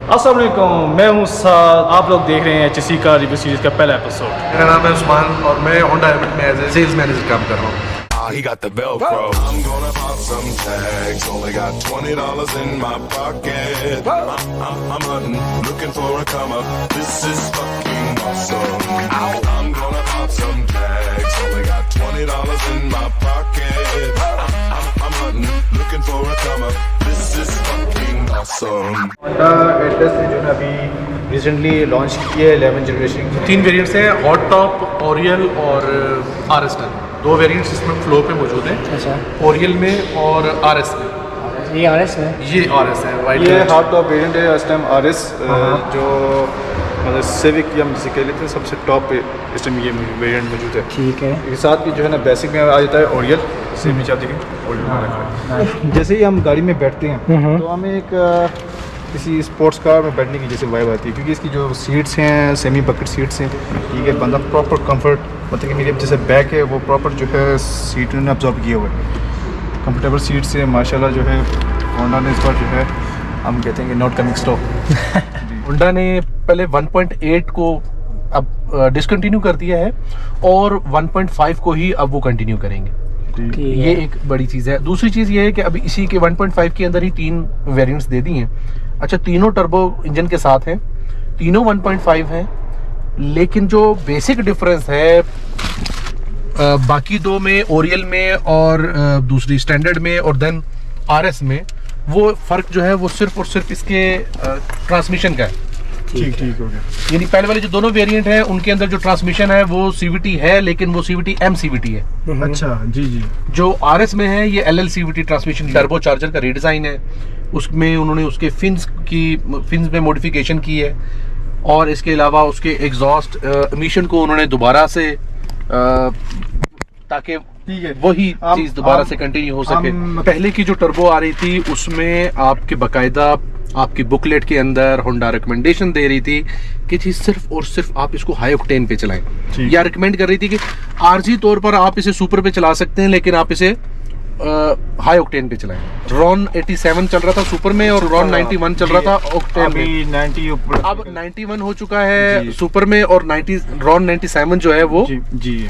अस्सलाम वालेकुम, मैं हूँ साद। आप लोग देख रहे हैं HSC का रिव्यू सीरीज का पहला एपिसोड। मेरा नाम है उस्मान और मैं होंडा हैबिट में एज ए सेल्स मैनेजर काम कर रहा हूँ। He got the Velcro. I'm gonna pop some tags. Only got $20 in my pocket. I'm hunting, looking for a come up. This is fucking awesome. I'm gonna pop some tags. Only got $20 in my pocket. I'm hunting, looking for a come up. This is fucking awesome. Honda Atlas ने जो है अभी recently launch की है 11 generation की। 3 variants हैं, hot top, Oryol और RS10। 2 variants इसमें फ्लो पे मौजूद हैं। अच्छा, ओरियल में और RS में। ये RS में, ये RS है, वाइट ये कलर। हॉट टॉप वेरिएंट है इस टाइम RS, जो मतलब सिविक या हम जिसे कह लेते हैं सबसे टॉप पे इस टाइम ये वेरिएंट मौजूद है। ठीक है। इसके साथ भी जो है ना बेसिक में आ जाता है ओरियल। से नीचे आप देखें ओरियल में रखा है। जैसे ही हम गाड़ी में बैठते हैं तो हमें एक किसी स्पोर्ट्स कार में बैठने की जैसे वाइब आती है, क्योंकि इसकी जो सीट्स हैं सेमी बकेट सीट्स हैं। ठीक है, बंदा प्रॉपर कंफर्ट, मतलब कि मेरी जैसे बैक है वो प्रॉपर जो है सीट ने अब्जॉर्ब किया हुआ है। कंफर्टेबल सीट से माशाल्लाह जो है होंडा ने इस बार जो है हम कहते हैं कि नॉट कमिंग स्टॉप। होंडा ने पहले 1.8 को अब डिसकंटिन्यू कर दिया है और 1.5 को ही अब वो कंटिन्यू करेंगे। ठीक ये है। एक बड़ी चीज़ है। दूसरी चीज़ ये है कि अभी इसी के 1.5 के अंदर ही 3 वेरिएंट्स दे दी हैं। अच्छा, तीनों टर्बो इंजन के साथ हैं, तीनों 1.5 हैं, लेकिन जो बेसिक डिफरेंस है बाकी 2 में, ओरियल में और दूसरी स्टैंडर्ड में और देन RS में, वो फ़र्क जो है वो सिर्फ और सिर्फ इसके ट्रांसमिशन का है। ठीक हो गया। यानी पहले वाले जो दोनों वेरिएंट हैं उनके अंदर जो ट्रांसमिशन है वो CVT है, लेकिन वो CVT MCVT है। अच्छा, जी। जो RS में है ये LLCVT ट्रांसमिशन, टर्बो चार्जर का रीडिज़ाइन है। उसमें उन्होंने उसके फिन्स में मॉडिफिकेशन की है और इसके अलावा उसके एग्जॉस्ट एमिशन को उन्होंने दोबारा से ताकि वही चीज़ दोबारा से कंटिन्यू हो सके। पहले की जो टर्बो आ रही थी उसमें आपके बाकायदा आपकी बुकलेट के अंदर होंडा रिकमेंडेशन दे रही थी कि जी सिर्फ और सिर्फ आप इसको हाई ऑक्टेन पे चलाएं, या रिकमेंड कर रही थी कि आरजी तौर पर आप इसे सुपर पे चला सकते हैं, लेकिन आप इसे हाई ऑक्टेन पे चलाएं। रॉन 87 चल रहा था सुपर में और रॉन 91 चल रहा था ऑक्टेन में। 90 ऊपर, अब 91 हो चुका है सुपर में और रॉन 97 जो है वो जी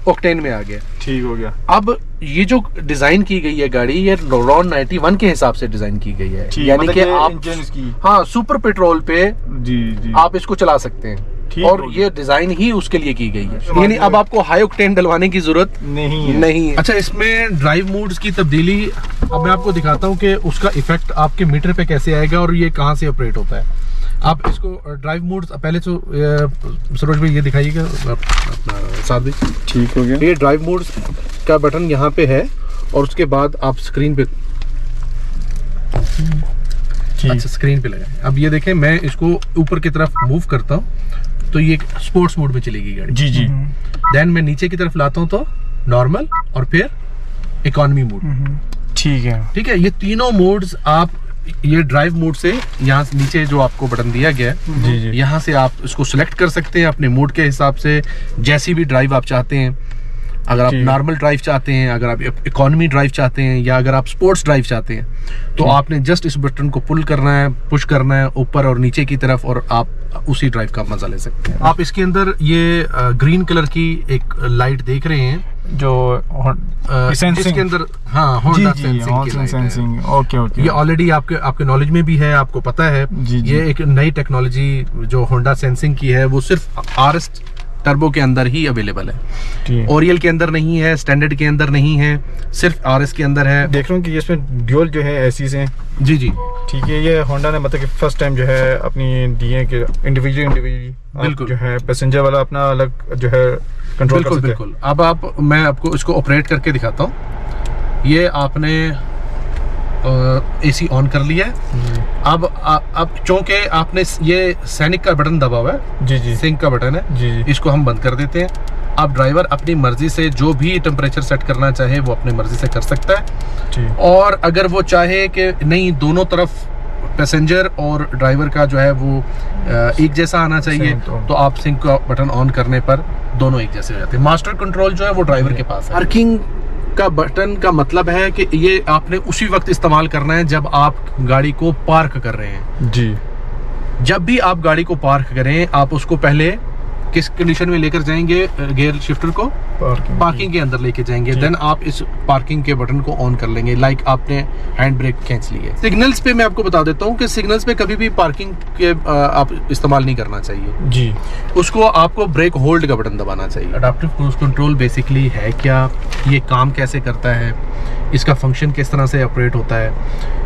ऑक्टेन में आ गया। ठीक हो गया। अब ये जो डिजाइन की गई है गाड़ी, ये रॉन 91 के हिसाब से डिजाइन की गई है, यानी कि आप हाँ सुपर पेट्रोल पे जी आप इसको चला सकते हैं और ये डिजाइन ही उसके लिए की गई है। यानी अब आपको हाई ऑक्टेन डलवाने की जरूरत नहीं है। अच्छा, इसमें ड्राइव मोड्स की तब्दीली अब मैं आपको दिखाता हूँ कि उसका इफेक्ट आपके मीटर पे कैसे आएगा और ये कहाँ से ऑपरेट होता है। आप इसको ड्राइव मोड्स पहले तो सरोज भाई ये दिखाइएगा अपना साथ भी। ठीक हो गया। ये ड्राइव मोड्स का बटन यहाँ पे है और उसके बाद आप स्क्रीन पे अच्छा स्क्रीन पे लगाएं। अब ये देखें, मैं इसको ऊपर की तरफ मूव करता हूँ तो ये स्पोर्ट्स मोड में चलेगी गाड़ी। जी देन मैं नीचे की तरफ लाता हूँ तो नॉर्मल और फिर इकोनॉमी मोड। ठीक है। ये तीनों मोड्स आप ये ड्राइव मोड से यहाँ नीचे जो आपको बटन दिया गया है जी यहाँ से आप इसको सिलेक्ट कर सकते हैं अपने मोड के हिसाब से, जैसी भी ड्राइव आप चाहते हैं। अगर आप नॉर्मल ड्राइव चाहते हैं, अगर आप इकोनॉमी ड्राइव चाहते हैं, या अगर आप स्पोर्ट्स ड्राइव चाहते हैं, तो आपने जस्ट इस बटन को पुल करना है, पुश करना है ऊपर और नीचे की तरफ और आप उसी ड्राइव का मजा ले सकते हैं। आप इसके अंदर ये ग्रीन कलर की एक लाइट देख रहे हैं जो जिसके अंदर हाँ होंडा सेंसिंग। ओके। ये ऑलरेडी आपके नॉलेज में भी है, आपको पता है। ये एक नई टेक्नोलॉजी जो होंडा सेंसिंग की है वो सिर्फ RS टर्बो के अंदर ही अवेलेबल है। ओरियल के अंदर नहीं है, स्टैंडर्ड के अंदर नहीं है, सिर्फ RS के अंदर है। देख रहा हूँ कि इसमें ड्यूल जो है एसीज हैं। जी ठीक है। ये होंडा ने मतलब कि फर्स्ट टाइम जो है अपनी दिए कि इंडिविजुअली बिल्कुल जो है पैसेंजर वाला अपना अलग जो है कंट्रोल कर सकते हैं। बिल्कुल। अब मैं आपको इसको ऑपरेट करके दिखाता हूँ। ये आपने AC ऑन कर लिया है। अब चूंकि आपने ये सैनिक का बटन दबा हुआ है, जी सिंक का बटन है, जी इसको हम बंद कर देते हैं। अब ड्राइवर अपनी मर्जी से जो भी टेम्परेचर सेट करना चाहे वो अपनी मर्जी से कर सकता है। और अगर वो चाहे कि नहीं दोनों तरफ पैसेंजर और ड्राइवर का जो है वो एक जैसा आना चाहिए, तो आप सिंक का बटन ऑन करने पर दोनों एक जैसे हो जाते हैं। मास्टर कंट्रोल जो है वो ड्राइवर के पास है। पार्किंग का बटन का मतलब है कि ये आपने उसी वक्त इस्तेमाल करना है जब आप गाड़ी को पार्क कर रहे हैं। जी जब भी आप गाड़ी को पार्क करें, आप उसको पहले किस कंडीशन में लेकर जाएंगे, गियर शिफ्टर को पार्किंग के अंदर लेके जाएंगे, देन आप इस पार्किंग के बटन को ऑन कर लेंगे, लाइक आपने हैंड ब्रेक खींच ली है। सिग्नल्स पे मैं आपको बता देता हूँ कि सिग्नल्स पे कभी भी पार्किंग के आप इस्तेमाल नहीं करना चाहिए जी। उसको आपको ब्रेक होल्ड का बटन दबाना चाहिए। अडैप्टिव क्रूज कंट्रोल बेसिकली है क्या, ये काम कैसे करता है, इसका फंक्शन किस तरह से ऑपरेट होता है।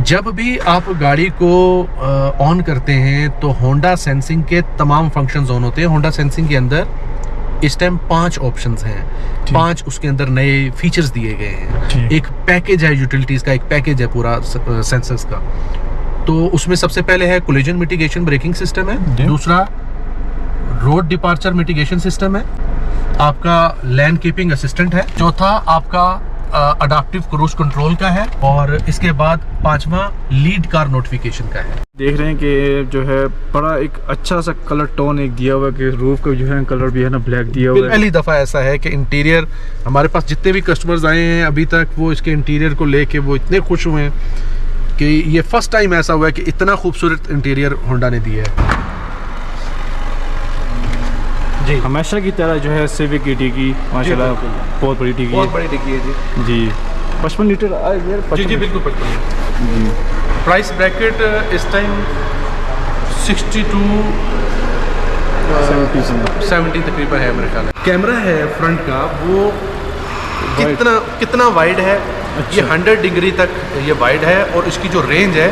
जब भी आप गाड़ी को ऑन करते हैं तो होंडा सेंसिंग के तमाम फंक्शंस ऑन होते हैं। होंडा सेंसिंग के अंदर इस टाइम 5 ऑप्शंस हैं, 5 उसके अंदर नए फीचर्स दिए गए हैं। एक पैकेज है यूटिलिटीज का, एक पैकेज है पूरा सेंसर्स का। तो उसमें सबसे पहले है कोलिजन मिटिगेशन ब्रेकिंग सिस्टम है, दूसरा रोड डिपार्चर मिटिगेशन सिस्टम है, आपका लैन कीपिंग असिस्टेंट है, चौथा आपका अडैप्टिव क्रूज कंट्रोल का है, और इसके बाद 5वां लीड कार नोटिफिकेशन का है। देख रहे हैं कि जो है बड़ा एक अच्छा सा कलर टोन एक दिया हुआ है कि रूफ का जो है कलर भी है ना ब्लैक दिया हुआ है। पहली दफ़ा ऐसा है कि इंटीरियर, हमारे पास जितने भी कस्टमर्स आए हैं अभी तक, वो इसके इंटीरियर को लेके वो इतने खुश हुए हैं कि ये फर्स्ट टाइम ऐसा हुआ है कि इतना खूबसूरत इंटीरियर होंडा ने दिया है। जी, हमेशा की तरह जो है सिविक की डिग्गी माशाल्लाह बहुत बड़ी डिग्गी है। बहुत बड़ी डिग्गी है जी। जी 55 लीटर जी जी बिल्कुल 55। प्राइस ब्रैकेट इस टाइम 60 to 70 तकरीबन है मेरे ख्याल। कैमरा है फ्रंट का, वो कितना वाइड है, ये 100 डिग्री तक ये वाइड है, और इसकी जो रेंज है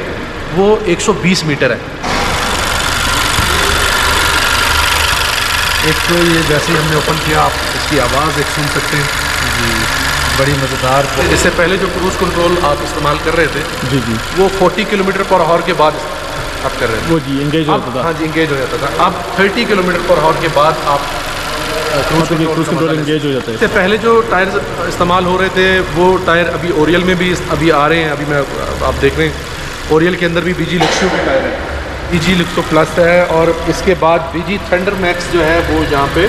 वो 120 मीटर है। एक तो ये जैसे ही हमने ओपन किया, आप इसकी आवाज़ एक सुन सकते हैं जी, बड़ी मज़ेदार। इससे पहले जो क्रूज़ कंट्रोल आप इस्तेमाल कर रहे थे जी जी, वो 40 किलोमीटर पर आवर के बाद आप कर रहे थे, वो जी एंगेज होता था। हाँ जी, एंगेज हो जाता था। अब 30 किलोमीटर पर आवर के बाद आप क्रूज़ कंट्रोल एंगेज हो जाता है। इससे पहले जो टायर इस्तेमाल हो रहे थे वो टायर अभी ओरियल में भी अभी आ रहे हैं। अभी मैं आप देख रहे हैं ओरियल के अंदर भी BG Luxio के टायर है, BG Luxio प्लस है, और इसके बाद BG थंडर मैक्स जो है वो यहाँ पे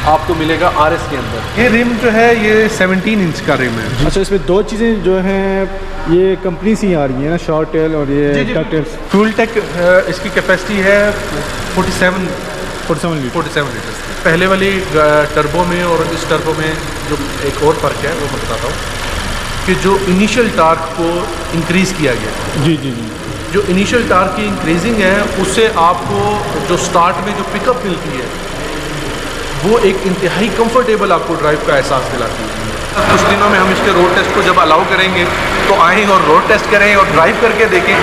आपको मिलेगा RS के अंदर। ये रिम जो है ये 17 इंच का रिम है। अच्छा, इसमें 2 चीज़ें जो हैं ये कंपनी से ही आ रही है ना, शॉर्ट टेल और ये टक टेल। फ्यूल टेक इसकी कैपेसिटी है 47 लीटर। पहले वाली टर्बो में और इस टर्बो में जो एक और फ़र्क है वो मैं बताता हूँ कि जो इनिशियल टार्क को इंक्रीज़ किया गया। जी जी जी, जो इनिशियल टार्क की इंक्रीजिंग है उससे आपको जो स्टार्ट में जो पिकअप मिलती है वो एक इंतहाई कंफर्टेबल आपको ड्राइव का एहसास दिलाती है। कुछ दिनों में हम इसके रोड टेस्ट को जब अलाउ करेंगे तो आएँ और रोड टेस्ट करें और ड्राइव करके देखें।